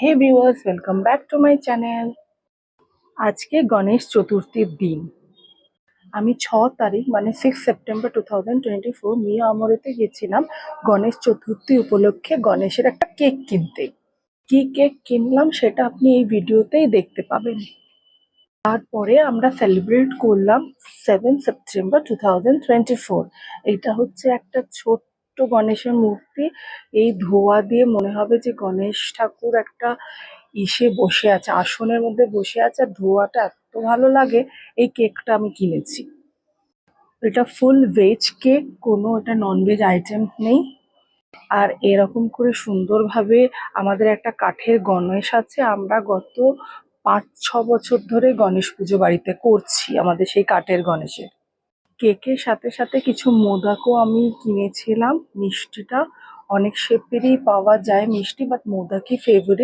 Hey viewers, welcome back to my channel. আজকে গণেশ চতুর্থীর দিন। আমি 6 তারিখ মানে 6 সেপ্টেম্বর 2024 মিয়া আমরেতে গেছিলাম গণেশ চতুর্থী উপলক্ষে গণেশের একটা কেক কিনতে। কি কেক কিনলাম সেটা আপনি এই ভিডিওতেই দেখতে পাবেন। তারপরে আমরা সেলিব্রেট করলাম 7 সেপ্টেম্বর 2024। এটা হচ্ছে একটা ছোট্ট গণেশের মূর্তি। এই ধোয়া দিয়ে মনে হবে যে গণেশ ঠাকুর একটা ইসে বসে আছে, আসনের মধ্যে বসে আছে, আর ধোঁয়াটা এত ভালো লাগে। এই কেকটা আমি কিনেছি। এটা ফুল ভেজ কেক, কোনো এটা ননভেজ আইটেম নেই। আর এরকম করে সুন্দরভাবে আমাদের একটা কাঠের গণেশ আছে। আমরা গত 5-6 বছর ধরে গণেশ পুজো বাড়িতে করছি আমাদের সেই কাঠের গণেশের। কেকের সাথে সাথে কিছু মোদকও আমি কিনেছিলাম। মিষ্টিটা অনেক শেপেরই পাওয়া যায় মিষ্টি, বাট মোদকই ফেভারিট।